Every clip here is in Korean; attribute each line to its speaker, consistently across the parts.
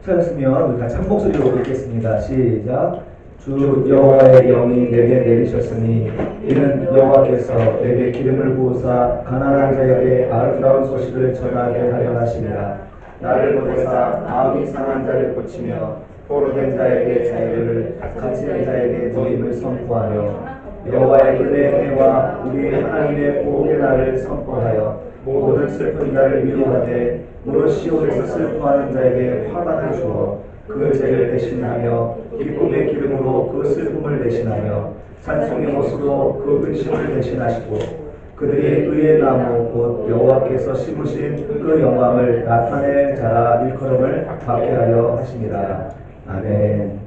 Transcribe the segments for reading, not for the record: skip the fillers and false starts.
Speaker 1: 찾았으면 우리 같이 한 목소리로 읽겠습니다. 시작. 주 여호와의 영이 내게 내리셨으니 이는 여호와께서 내게 기름을 부으사 가난한 자에게 아름다운 소식을 전하게 하려 하심이라. 나를 보내사 마음이 상한 자를 고치며 포로된 자에게 자유를, 갇힌 자에게 노임을 선포하며 여호와의 은혜의 해와 우리 하나님의 보복의 날을 선포하여 모든 슬픈 자를 위로하되 무릇 시온에서 슬퍼하는 자에게 화관을 주어 그 죄를 대신하며 기쁨의 기름으로 그 슬픔을 대신하며 찬송의 옷으로 그 근심을 대신하시고 그들이 의의 나무 곧 여호와께서 심으신 그 영광을 나타낼 자라 일컬음을 받게 하려 하십니다. 아멘.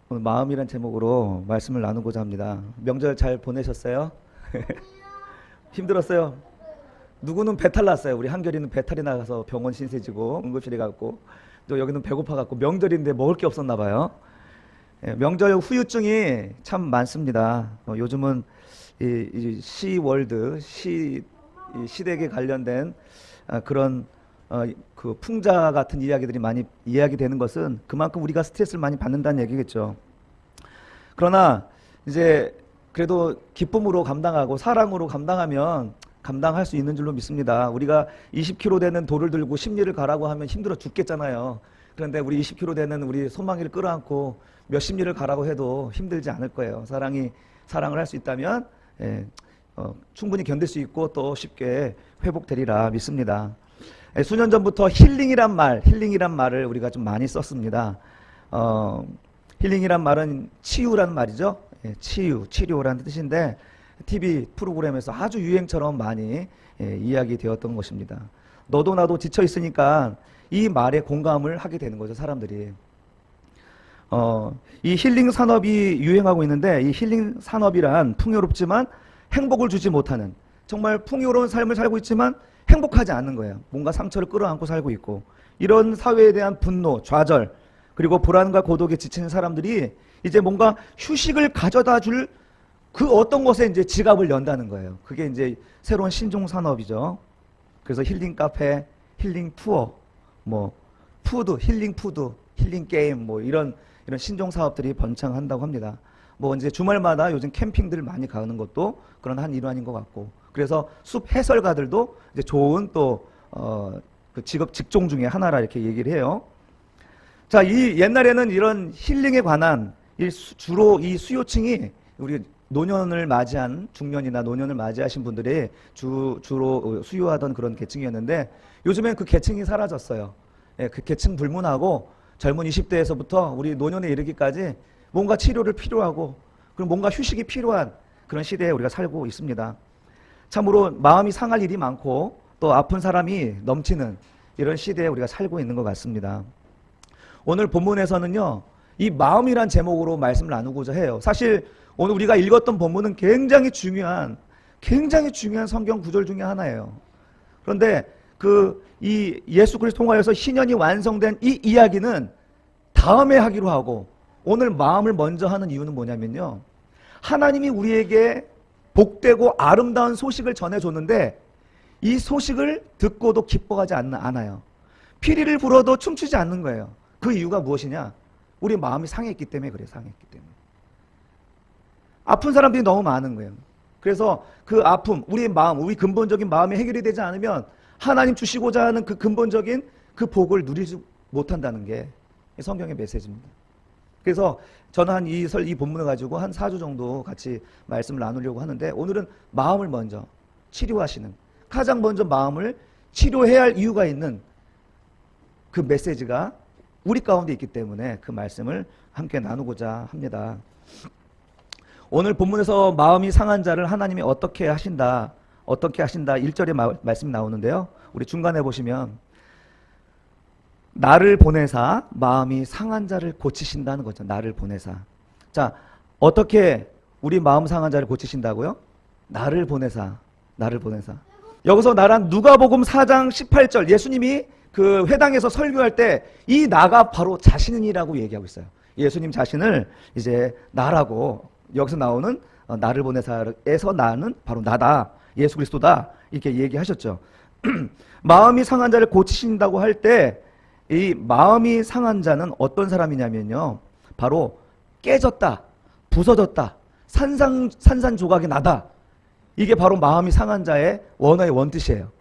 Speaker 2: 오늘 마음이란 제목으로 말씀을 나누고자 합니다. 명절 잘 보내셨어요? 힘들었어요? 누구는 배탈 났어요. 우리 한결이는 배탈이 나가서 병원 신세지고 응급실에 갔고, 또 여기는 배고파 갖고 명절인데 먹을 게 없었나 봐요. 명절 후유증이 참 많습니다. 요즘은 이 시월드, 시댁에 관련된 그런 그 풍자 같은 이야기들이 많이 이야기되는 것은 그만큼 우리가 스트레스를 많이 받는다는 얘기겠죠. 그러나 이제 그래도 기쁨으로 감당하고 사랑으로 감당하면 감당할 수 있는 줄로 믿습니다. 우리가 20kg 되는 돌을 들고 십리를 가라고 하면 힘들어 죽겠잖아요. 그런데 우리 20kg 되는 우리 소망이를 끌어안고 몇십 리를 가라고 해도 힘들지 않을 거예요. 사랑을 할 수 있다면 충분히 견딜 수 있고 또 쉽게 회복되리라 믿습니다. 수년 전부터 힐링이란 말을 우리가 좀 많이 썼습니다. 힐링이란 말은 치유라는 말이죠. 치료라는 뜻인데 TV 프로그램에서 아주 유행처럼 많이 이야기되었던 것입니다. 너도 나도 지쳐 있으니까 이 말에 공감을 하게 되는 거죠, 사람들이. 이 힐링 산업이 유행하고 있는데 이 힐링 산업이란 풍요롭지만 행복을 주지 못하는, 정말 풍요로운 삶을 살고 있지만 행복하지 않는 거예요. 뭔가 상처를 끌어안고 살고 있고, 이런 사회에 대한 분노, 좌절, 그리고 불안과 고독에 지치는 사람들이 이제 뭔가 휴식을 가져다 줄 그 어떤 것에 이제 지갑을 연다는 거예요. 그게 이제 새로운 신종 산업이죠. 그래서 힐링 카페, 힐링 투어, 뭐 푸드, 힐링 게임, 뭐 이런 신종 사업들이 번창한다고 합니다. 뭐 이제 주말마다 요즘 캠핑들 많이 가는 것도 그런 한 일환인 것 같고, 그래서 숲 해설가들도 이제 좋은 또 그 직종 중에 하나라 이렇게 얘기를 해요. 자, 이 옛날에는 이런 힐링에 관한 주로 이 수요층이 우리 노년을 맞이한 중년이나 노년을 맞이하신 분들이 주로 수요하던 그런 계층이었는데 요즘엔 그 계층이 사라졌어요. 그 계층 불문하고 젊은 20대에서부터 우리 노년에 이르기까지 뭔가 치료를 필요하고 그리고 뭔가 휴식이 필요한 그런 시대에 우리가 살고 있습니다. 참으로 마음이 상할 일이 많고 또 아픈 사람이 넘치는 이런 시대에 우리가 살고 있는 것 같습니다. 오늘 본문에서는요, 이 마음이란 제목으로 말씀을 나누고자 해요. 사실 오늘 우리가 읽었던 본문은 굉장히 중요한 성경 구절 중에 하나예요. 그런데 이 예수 그리스도 통하여서 신년이 완성된 이 이야기는 다음에 하기로 하고 오늘 마음을 먼저 하는 이유는 뭐냐면요, 하나님이 우리에게 복되고 아름다운 소식을 전해줬는데 이 소식을 듣고도 기뻐하지 않아요. 피리를 불어도 춤추지 않는 거예요. 그 이유가 무엇이냐? 우리 마음이 상했기 때문에 그래요. 상했기 때문에. 아픈 사람들이 너무 많은 거예요. 그래서 그 아픔, 우리 마음, 우리 근본적인 마음이 해결이 되지 않으면 하나님 주시고자 하는 그 근본적인 그 복을 누리지 못한다는 게 성경의 메시지입니다. 그래서 저는 이 본문을 가지고 한 4주 정도 같이 말씀을 나누려고 하는데, 오늘은 마음을 먼저 치료하시는, 가장 먼저 마음을 치료해야 할 이유가 있는 그 메시지가 우리 가운데 있기 때문에 그 말씀을 함께 나누고자 합니다. 오늘 본문에서 마음이 상한 자를 하나님이 어떻게 하신다 1절에 말씀이 나오는데요. 우리 중간에 보시면 나를 보내사 마음이 상한 자를 고치신다는 거죠. 나를 보내사. 자, 어떻게 우리 마음 상한 자를 고치신다고요? 나를 보내사. 여기서 나란 누가복음 4장 18절, 예수님이 그 회당에서 설교할 때 이 나가 바로 자신이라고 얘기하고 있어요. 예수님 자신을 이제 나라고, 여기서 나오는 나를 보내사에서 나는 바로 나다, 예수 그리스도다, 이렇게 얘기하셨죠. 마음이 상한 자를 고치신다고 할 때 이 마음이 상한 자는 어떤 사람이냐면요. 바로 깨졌다, 부서졌다, 산산조각이 나다. 이게 바로 마음이 상한 자의 원어의 원뜻이에요.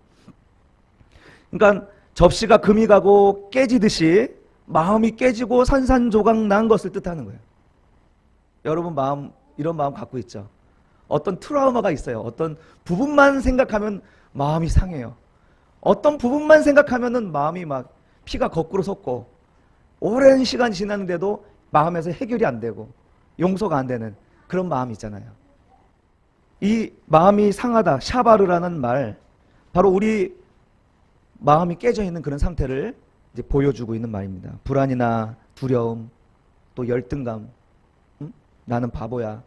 Speaker 2: 그러니까 접시가 금이 가고 깨지듯이 마음이 깨지고 산산조각 난 것을 뜻하는 거예요. 여러분 이런 마음 갖고 있죠. 어떤 트라우마가 있어요. 어떤 부분만 생각하면 마음이 상해요. 어떤 부분만 생각하면은 마음이 막 피가 거꾸로 솟고 오랜 시간이 지났는데도 마음에서 해결이 안 되고 용서가 안 되는 그런 마음이 있잖아요. 이 마음이 상하다, 샤바르라는 말, 바로 우리 마음이 깨져 있는 그런 상태를 이제 보여주고 있는 말입니다. 불안이나 두려움, 또 열등감, 나는 바보야,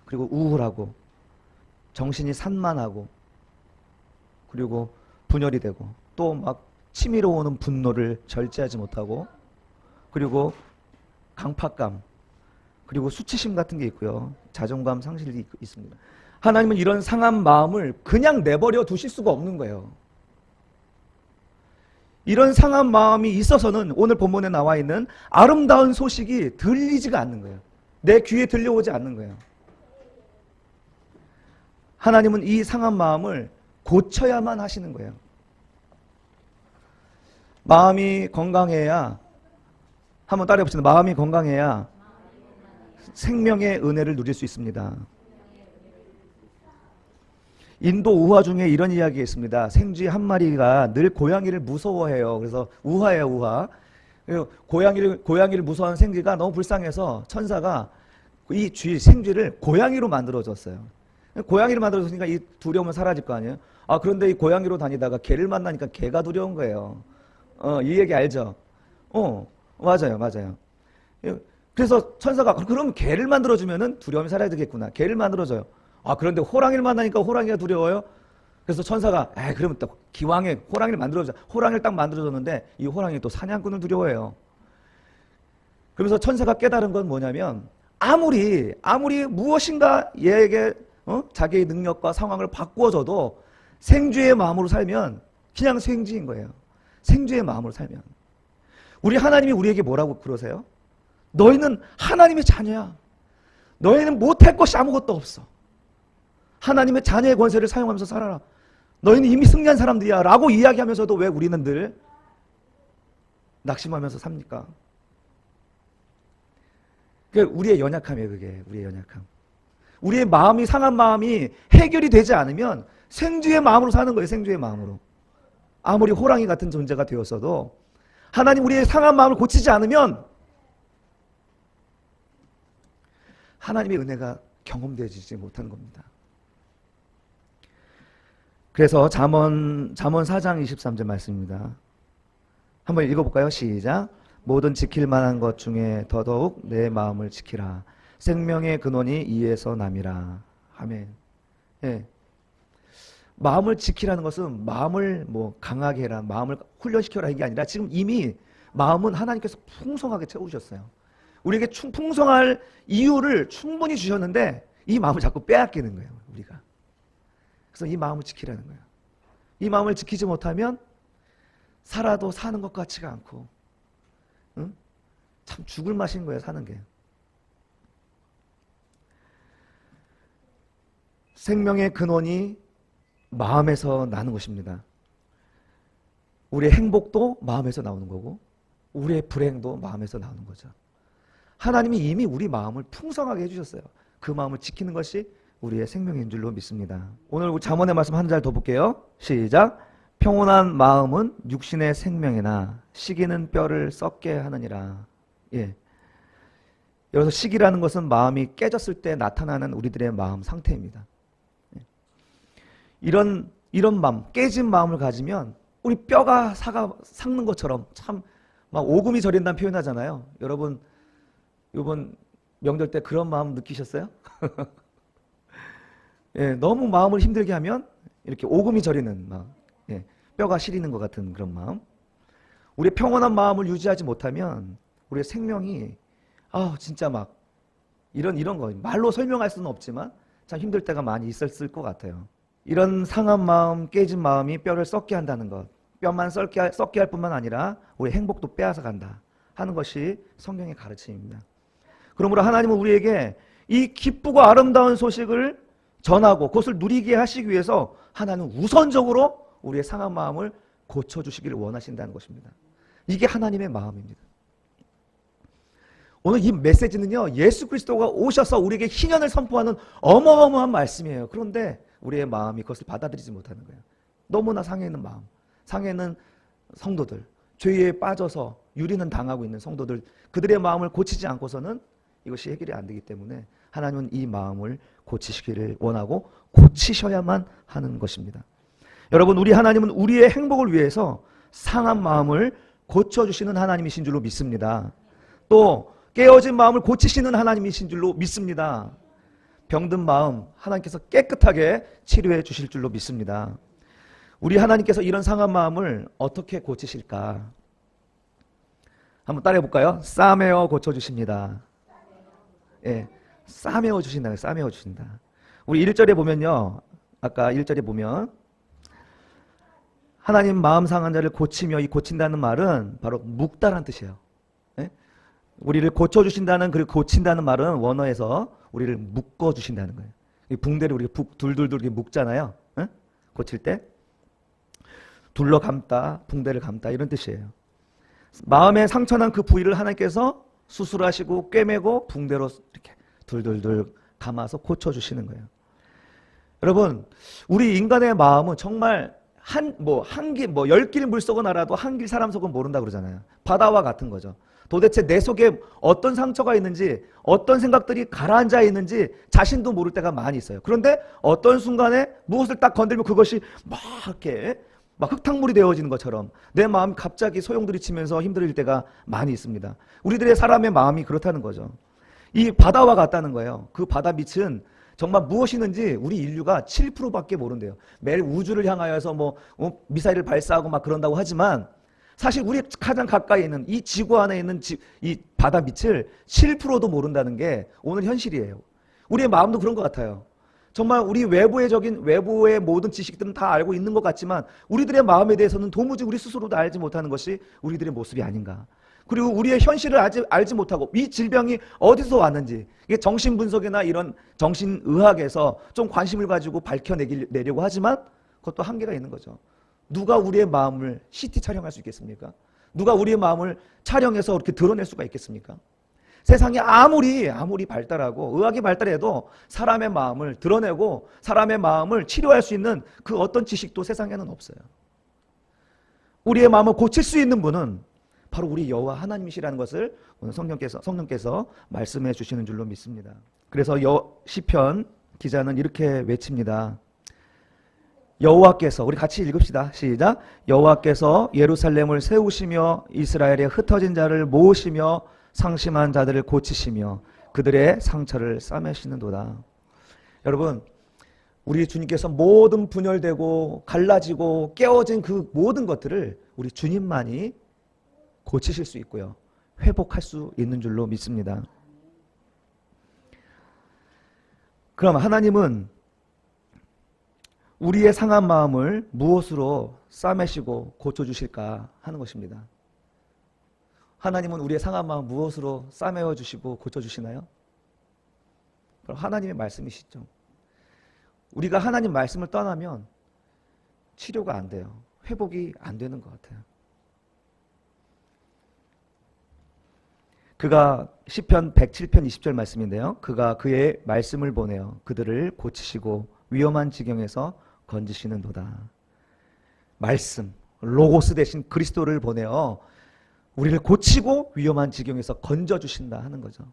Speaker 2: 그리고 우울하고 정신이 산만하고 그리고 분열이 되고 또 막 치밀어 오는 분노를 절제하지 못하고 그리고 강팍감 그리고 수치심 같은 게 있고요. 자존감 상실이 있습니다. 하나님은 이런 상한 마음을 그냥 내버려 두실 수가 없는 거예요. 이런 상한 마음이 있어서는 오늘 본문에 나와 있는 아름다운 소식이 들리지가 않는 거예요. 내 귀에 들려오지 않는 거예요. 하나님은 이 상한 마음을 고쳐야만 하시는 거예요. 마음이 건강해야, 한번 따라해 봅시다. 마음이 건강해야 생명의 은혜를 누릴 수 있습니다. 인도 우화 중에 이런 이야기가 있습니다. 생쥐 한 마리가 늘 고양이를 무서워해요. 그래서 우화예요, 우화. 고양이를 무서워하는 생쥐가 너무 불쌍해서 천사가 이 생쥐를 고양이로 만들어줬어요. 고양이를 만들어줬으니까 이 두려움은 사라질 거 아니에요. 그런데 이 고양이로 다니다가 개를 만나니까 개가 두려운 거예요. 이 얘기 알죠? 맞아요. 그래서 천사가 그럼 개를 만들어주면은 두려움이 사라지겠구나. 개를 만들어줘요. 그런데 호랑이를 만나니까 호랑이가 두려워요? 그래서 천사가 그러면 또 기왕에 호랑이를 만들어줘. 호랑이를 딱 만들어줬는데 이 호랑이 또 사냥꾼을 두려워해요. 그러면서 천사가 깨달은 건 뭐냐면 아무리 무엇인가 얘에게 자기의 능력과 상황을 바꾸어줘도 생쥐의 마음으로 살면 그냥 생쥐인 거예요. 생쥐의 마음으로 살면. 우리 하나님이 우리에게 뭐라고 그러세요? 너희는 하나님의 자녀야. 너희는 못할 것이 아무것도 없어. 하나님의 자녀의 권세를 사용하면서 살아라. 너희는 이미 승리한 사람들이야 라고 이야기하면서도 왜 우리는 늘 낙심하면서 삽니까? 그게 우리의 연약함이에요. 그게 우리의 연약함. 우리의 마음이 상한 마음이 해결이 되지 않으면 생쥐의 마음으로 사는 거예요. 생쥐의 마음으로. 아무리 호랑이 같은 존재가 되었어도 하나님 우리의 상한 마음을 고치지 않으면 하나님의 은혜가 경험되지 못한 겁니다. 그래서 잠언 4장 23절 말씀입니다. 한번 읽어볼까요? 시작. 모든 지킬 만한 것 중에 더더욱 내 마음을 지키라. 생명의 근원이 이에서 남이라. 아멘. 예. 마음을 지키라는 것은 마음을 강하게 해라, 마음을 훈련시켜라 이게 아니라 지금 이미 마음은 하나님께서 풍성하게 채우셨어요. 우리에게 풍성할 이유를 충분히 주셨는데 이 마음을 자꾸 빼앗기는 거예요, 우리가. 그래서 이 마음을 지키라는 거예요. 이 마음을 지키지 못하면 살아도 사는 것 같지가 않고, 참 죽을 맛인 거예요, 사는 게. 생명의 근원이 마음에서 나는 것입니다. 우리의 행복도 마음에서 나오는 거고 우리의 불행도 마음에서 나오는 거죠. 하나님이 이미 우리 마음을 풍성하게 해주셨어요. 그 마음을 지키는 것이 우리의 생명인 줄로 믿습니다. 오늘 잠언의 말씀 한 절 더 볼게요. 시작. 평온한 마음은 육신의 생명이나 시기는 뼈를 썩게 하느니라. 예. 여기서 시기라는 것은 마음이 깨졌을 때 나타나는 우리들의 마음 상태입니다. 이런 마음, 깨진 마음을 가지면 우리 뼈가 삭는 것처럼 참 막 오금이 저린다는 표현하잖아요. 여러분 이번 명절 때 그런 마음 느끼셨어요? 예, 너무 마음을 힘들게 하면 이렇게 오금이 저리는 뼈가 시리는 것 같은 그런 마음. 우리의 평온한 마음을 유지하지 못하면 우리의 생명이 진짜 막 이런 거 말로 설명할 수는 없지만 참 힘들 때가 많이 있었을 것 같아요. 이런 상한 마음, 깨진 마음이 뼈를 썩게 한다는 것, 뼈만 썩게 할 뿐만 아니라 우리 행복도 빼앗아 간다 하는 것이 성경의 가르침입니다. 그러므로 하나님은 우리에게 이 기쁘고 아름다운 소식을 전하고 그것을 누리게 하시기 위해서 하나님은 우선적으로 우리의 상한 마음을 고쳐주시기를 원하신다는 것입니다. 이게 하나님의 마음입니다. 오늘 이 메시지는요, 예수 그리스도가 오셔서 우리에게 희년을 선포하는 어마어마한 말씀이에요. 그런데 우리의 마음이 그것을 받아들이지 못하는 거예요. 너무나 상해 있는 마음, 상해 있는 성도들, 죄에 빠져서 유리는 당하고 있는 성도들, 그들의 마음을 고치지 않고서는 이것이 해결이 안 되기 때문에 하나님은 이 마음을 고치시기를 원하고 고치셔야만 하는 것입니다. 여러분, 우리 하나님은 우리의 행복을 위해서 상한 마음을 고쳐주시는 하나님이신 줄로 믿습니다. 또 깨어진 마음을 고치시는 하나님이신 줄로 믿습니다. 병든 마음 하나님께서 깨끗하게 치료해 주실 줄로 믿습니다. 우리 하나님께서 이런 상한 마음을 어떻게 고치실까? 한번 따라해 볼까요? 싸매어 고쳐주십니다. 예, 싸매어 주신다. 싸매어 주신다. 우리 1절에 보면요, 아까 1절에 보면 하나님 마음 상한 자를 고치며, 이 고친다는 말은 바로 묶다라는 뜻이에요. 예? 우리를 고쳐주신다는, 그리고 고친다는 말은 원어에서 우리를 묶어주신다는 거예요. 이 붕대를 우리가 둘둘둘 이렇게 묶잖아요. 예? 고칠 때 둘러 감다, 붕대를 감다, 이런 뜻이에요. 마음에 상처난 그 부위를 하나님께서 수술하시고 꿰매고 붕대로 이렇게 둘둘둘 감아서 고쳐주시는 거예요. 여러분, 우리 인간의 마음은 정말 한 길, 10길 물속은 알아도 한 길 사람 속은 모른다 그러잖아요. 바다와 같은 거죠. 도대체 내 속에 어떤 상처가 있는지, 어떤 생각들이 가라앉아 있는지 자신도 모를 때가 많이 있어요. 그런데 어떤 순간에 무엇을 딱 건들면 그것이 막 이렇게 막 흙탕물이 되어지는 것처럼 내 마음이 갑자기 소용돌이치면서 힘들 때가 많이 있습니다. 우리들의 사람의 마음이 그렇다는 거죠. 이 바다와 같다는 거예요. 그 바다 밑은 정말 무엇이 있는지 우리 인류가 7%밖에 모른대요. 매일 우주를 향하여서 미사일을 발사하고 막 그런다고 하지만 사실 우리 가장 가까이 있는 이 지구 안에 있는 이 바다 밑을 7%도 모른다는 게 오늘 현실이에요. 우리의 마음도 그런 것 같아요. 정말 우리 외부의 모든 지식들은 다 알고 있는 것 같지만 우리들의 마음에 대해서는 도무지 우리 스스로도 알지 못하는 것이 우리들의 모습이 아닌가. 그리고 우리의 현실을 알지 못하고 이 질병이 어디서 왔는지, 이게 정신분석이나 이런 정신의학에서 좀 관심을 가지고 밝혀내려고 하지만 그것도 한계가 있는 거죠. 누가 우리의 마음을 CT 촬영할 수 있겠습니까? 누가 우리의 마음을 촬영해서 그렇게 드러낼 수가 있겠습니까? 세상이 아무리 발달하고 의학이 발달해도 사람의 마음을 드러내고 사람의 마음을 치료할 수 있는 그 어떤 지식도 세상에는 없어요. 우리의 마음을 고칠 수 있는 분은 바로 우리 여호와 하나님이시라는 것을 오늘 성령께서 말씀해 주시는 줄로 믿습니다. 그래서 시편 기자는 이렇게 외칩니다. 여호와께서, 우리 같이 읽읍시다. 시작. 여호와께서 예루살렘을 세우시며 이스라엘의 흩어진 자를 모으시며 상심한 자들을 고치시며 그들의 상처를 싸매시는도다. 여러분, 우리 주님께서 모든 분열되고 갈라지고 깨어진 그 모든 것들을 우리 주님만이 고치실 수 있고요, 회복할 수 있는 줄로 믿습니다. 그럼 하나님은 우리의 상한 마음을 무엇으로 싸매시고 고쳐주실까 하는 것입니다. 하나님은 우리의 상한 마음 무엇으로 싸매어 주시고 고쳐주시나요? 그럼 하나님의 말씀이시죠. 우리가 하나님 말씀을 떠나면 치료가 안 돼요. 회복이 안 되는 것 같아요. 그가 시편 107편 20절 말씀인데요. 그가 그의 말씀을 보내어 그들을 고치시고 위험한 지경에서 건지시는도다. 말씀, 로고스 대신 그리스도를 보내어 우리를 고치고 위험한 지경에서 건져주신다 하는 거죠.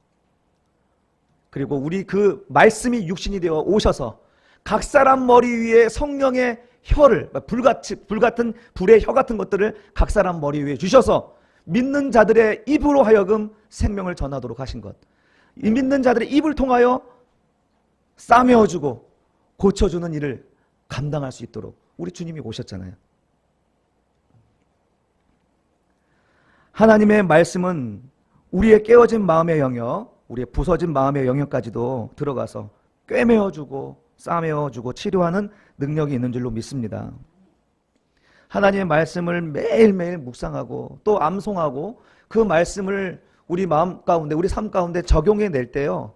Speaker 2: 그리고 우리 그 말씀이 육신이 되어 오셔서 각 사람 머리 위에 성령의 혀를, 불같은 불의 혀 같은 것들을 각 사람 머리 위에 주셔서 믿는 자들의 입으로 하여금 생명을 전하도록 하신 것, 이 믿는 자들의 입을 통하여 싸매어주고 고쳐주는 일을 감당할 수 있도록 우리 주님이 오셨잖아요. 하나님의 말씀은 우리의 깨어진 마음의 영역, 우리의 부서진 마음의 영역까지도 들어가서 꿰매어주고 싸매어주고 치료하는 능력이 있는 줄로 믿습니다. 하나님의 말씀을 매일매일 묵상하고 또 암송하고 그 말씀을 우리 마음 가운데, 우리 삶 가운데 적용해 낼 때요,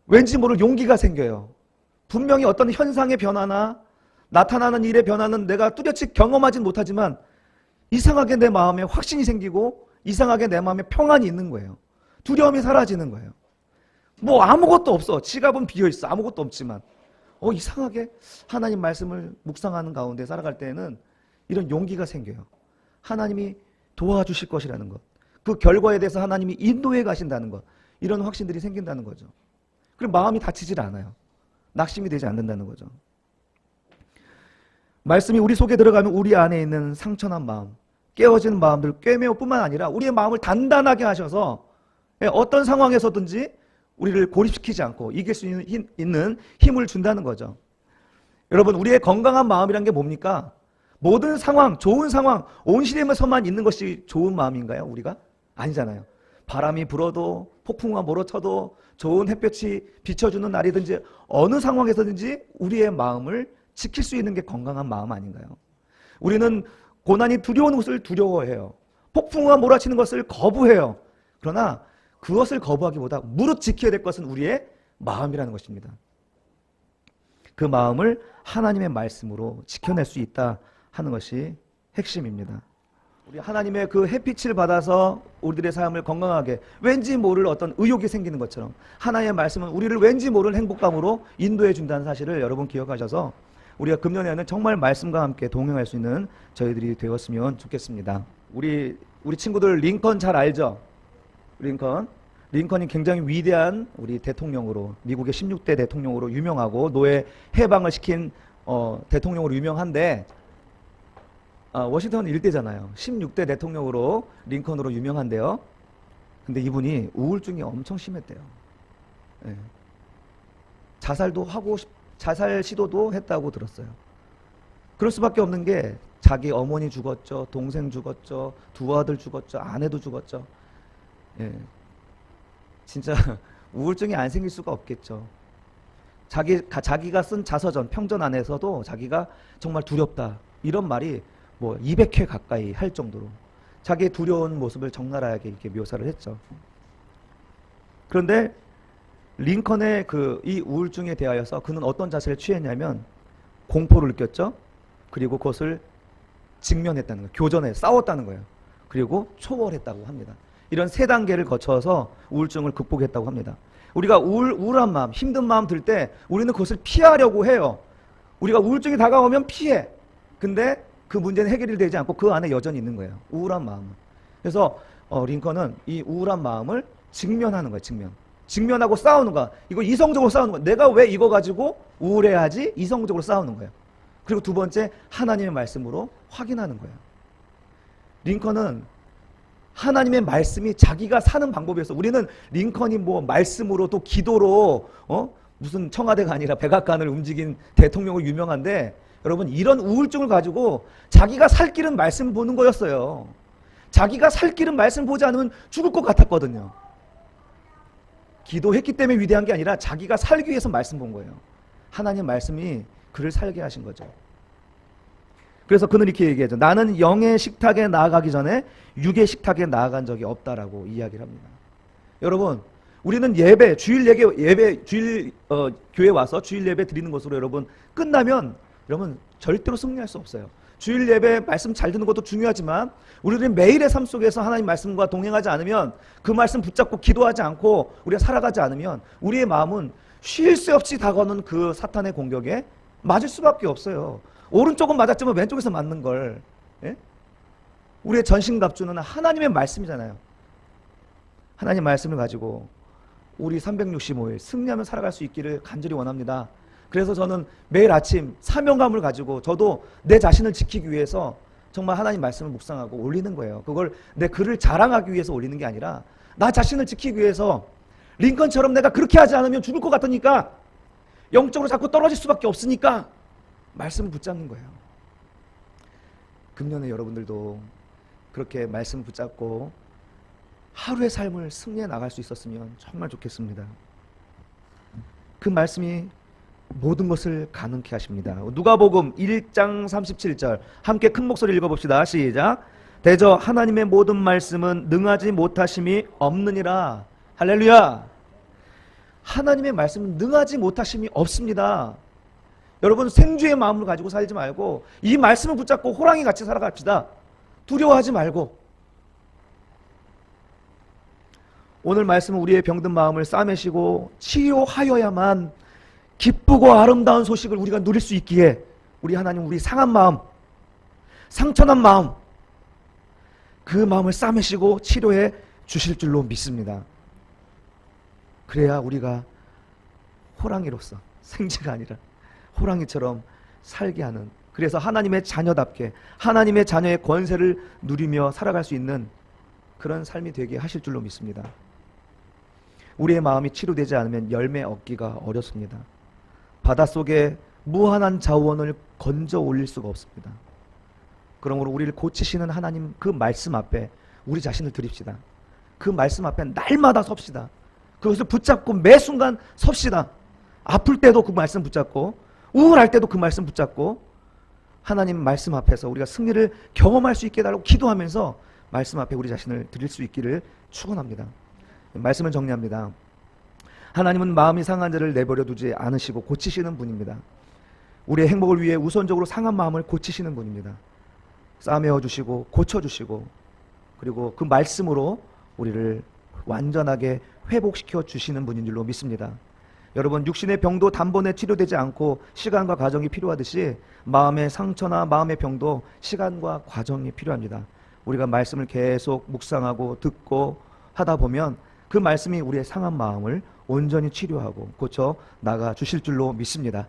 Speaker 2: 왠지 모를 용기가 생겨요. 분명히 어떤 현상의 변화나 나타나는 일의 변화는 내가 뚜렷이 경험하진 못하지만 이상하게 내 마음에 확신이 생기고 이상하게 내 마음에 평안이 있는 거예요. 두려움이 사라지는 거예요. 뭐 아무것도 없어. 지갑은 비어있어. 아무것도 없지만 이상하게 하나님 말씀을 묵상하는 가운데 살아갈 때에는 이런 용기가 생겨요. 하나님이 도와주실 것이라는 것, 그 결과에 대해서 하나님이 인도해 가신다는 것, 이런 확신들이 생긴다는 거죠. 그리고 마음이 다치질 않아요. 낙심이 되지 않는다는 거죠. 말씀이 우리 속에 들어가면 우리 안에 있는 상처난 마음, 깨어진 마음들 꿰매어 뿐만 아니라 우리의 마음을 단단하게 하셔서 어떤 상황에서든지 우리를 고립시키지 않고 이길 수 있는 힘을 준다는 거죠. 여러분, 우리의 건강한 마음이란 게 뭡니까? 모든 상황, 좋은 상황, 온실에서만 있는 것이 좋은 마음인가요? 우리가? 아니잖아요. 바람이 불어도 폭풍우가 몰아쳐도 좋은 햇볕이 비춰주는 날이든지 어느 상황에서든지 우리의 마음을 지킬 수 있는 게 건강한 마음 아닌가요? 우리는 고난이 두려운 것을 두려워해요. 폭풍우가 몰아치는 것을 거부해요. 그러나 그것을 거부하기보다 무릇 지켜야 될 것은 우리의 마음이라는 것입니다. 그 마음을 하나님의 말씀으로 지켜낼 수 있다 하는 것이 핵심입니다. 우리 하나님의 그 햇빛을 받아서 우리들의 삶을 건강하게, 왠지 모를 어떤 의욕이 생기는 것처럼 하나님의 말씀은 우리를 왠지 모를 행복감으로 인도해 준다는 사실을 여러분 기억하셔서 우리가 금년에는 정말 말씀과 함께 동행할 수 있는 저희들이 되었으면 좋겠습니다. 우리 친구들 링컨 잘 알죠? 링컨이 굉장히 위대한 우리 대통령으로, 미국의 16대 대통령으로 유명하고 노예 해방을 시킨 대통령으로 유명한데, 워싱턴 일대잖아요. 16대 대통령으로 링컨으로 유명한데요. 근데 이분이 우울증이 엄청 심했대요. 네. 자살 시도도 했다고 들었어요. 그럴 수밖에 없는 게 자기 어머니 죽었죠, 동생 죽었죠, 두 아들 죽었죠, 아내도 죽었죠. 예. 진짜 우울증이 안 생길 수가 없겠죠. 자기가 쓴 자서전, 평전 안에서도 자기가 정말 두렵다, 이런 말이 뭐 200회 가까이 할 정도로 자기의 두려운 모습을 적나라하게 이렇게 묘사를 했죠. 그런데 링컨의 이 우울증에 대하여서 그는 어떤 자세를 취했냐면 공포를 느꼈죠. 그리고 그것을 직면했다는 거예요. 교전에 싸웠다는 거예요. 그리고 초월했다고 합니다. 이런 3단계를 거쳐서 우울증을 극복했다고 합니다. 우리가 우울한 마음, 힘든 마음 들 때 우리는 그것을 피하려고 해요. 우리가 우울증이 다가오면 피해. 근데 그 문제는 해결이 되지 않고 그 안에 여전히 있는 거예요. 우울한 마음은. 그래서 링컨은 이 우울한 마음을 직면하는 거예요. 직면하고 싸우는 거야. 이거 이성적으로 싸우는 거야. 내가 왜 이거 가지고 우울해하지? 이성적으로 싸우는 거예요. 그리고 두 번째, 하나님의 말씀으로 확인하는 거예요. 링컨은 하나님의 말씀이 자기가 사는 방법이었어. 우리는 링컨이 뭐 말씀으로 또 기도로 무슨 청와대가 아니라 백악관을 움직인 대통령으로 유명한데, 여러분, 이런 우울증을 가지고 자기가 살 길은 말씀 보는 거였어요. 자기가 살 길은 말씀 보지 않으면 죽을 것 같았거든요. 기도했기 때문에 위대한 게 아니라 자기가 살기 위해서 말씀 본 거예요. 하나님 말씀이 그를 살게 하신 거죠. 그래서 그는 이렇게 얘기하죠. 나는 영의 식탁에 나아가기 전에 육의 식탁에 나아간 적이 없다라고 이야기를 합니다. 여러분, 우리는 교회 와서 주일 예배 드리는 것으로 여러분 끝나면 여러분 절대로 승리할 수 없어요. 주일 예배 말씀 잘 듣는 것도 중요하지만 우리들이 매일의 삶 속에서 하나님 말씀과 동행하지 않으면, 그 말씀 붙잡고 기도하지 않고 우리가 살아가지 않으면 우리의 마음은 쉴 새 없이 다가오는 그 사탄의 공격에 맞을 수밖에 없어요. 오른쪽은 맞았지만 왼쪽에서 맞는 걸. 예? 우리의 전신갑주는 하나님의 말씀이잖아요. 하나님 말씀을 가지고 우리 365일 승리하며 살아갈 수 있기를 간절히 원합니다. 그래서 저는 매일 아침 사명감을 가지고 저도 내 자신을 지키기 위해서 정말 하나님 말씀을 묵상하고 올리는 거예요. 그걸 내 글을 자랑하기 위해서 올리는 게 아니라 나 자신을 지키기 위해서, 링컨처럼 내가 그렇게 하지 않으면 죽을 것 같으니까, 영적으로 자꾸 떨어질 수밖에 없으니까 말씀을 붙잡는 거예요. 금년에 여러분들도 그렇게 말씀 붙잡고 하루의 삶을 승리해 나갈 수 있었으면 정말 좋겠습니다. 그 말씀이 모든 것을 가능케 하십니다. 누가복음 1장 37절 함께 큰 목소리 읽어봅시다. 시작. 대저 하나님의 모든 말씀은 능하지 못하심이 없느니라. 할렐루야. 하나님의 말씀은 능하지 못하심이 없습니다. 여러분 생주의 마음을 가지고 살지 말고 이 말씀을 붙잡고 호랑이 같이 살아갑시다. 두려워하지 말고. 오늘 말씀은 우리의 병든 마음을 싸매시고 치유하여야만 기쁘고 아름다운 소식을 우리가 누릴 수 있기에 우리 하나님 우리 상한 마음, 상처난 마음 그 마음을 싸매시고 치료해 주실 줄로 믿습니다. 그래야 우리가 호랑이로서 생쥐가 아니라 호랑이처럼 살게 하는, 그래서 하나님의 자녀답게 하나님의 자녀의 권세를 누리며 살아갈 수 있는 그런 삶이 되게 하실 줄로 믿습니다. 우리의 마음이 치료되지 않으면 열매 얻기가 어렵습니다. 바닷속에 무한한 자원을 건져 올릴 수가 없습니다. 그러므로 우리를 고치시는 하나님 그 말씀 앞에 우리 자신을 드립시다. 그 말씀 앞에 날마다 섭시다. 그것을 붙잡고 매 순간 섭시다. 아플 때도 그 말씀 붙잡고 우울할 때도 그 말씀 붙잡고 하나님 말씀 앞에서 우리가 승리를 경험할 수 있게 해달라고 기도하면서 말씀 앞에 우리 자신을 드릴 수 있기를 축원합니다. 말씀을 정리합니다. 하나님은 마음이 상한 자를 내버려 두지 않으시고 고치시는 분입니다. 우리의 행복을 위해 우선적으로 상한 마음을 고치시는 분입니다. 싸매어 주시고 고쳐주시고 그리고 그 말씀으로 우리를 완전하게 회복시켜 주시는 분인 줄로 믿습니다. 여러분 육신의 병도 단번에 치료되지 않고 시간과 과정이 필요하듯이 마음의 상처나 마음의 병도 시간과 과정이 필요합니다. 우리가 말씀을 계속 묵상하고 듣고 하다 보면 그 말씀이 우리의 상한 마음을 온전히 치료하고 고쳐 나가 주실 줄로 믿습니다.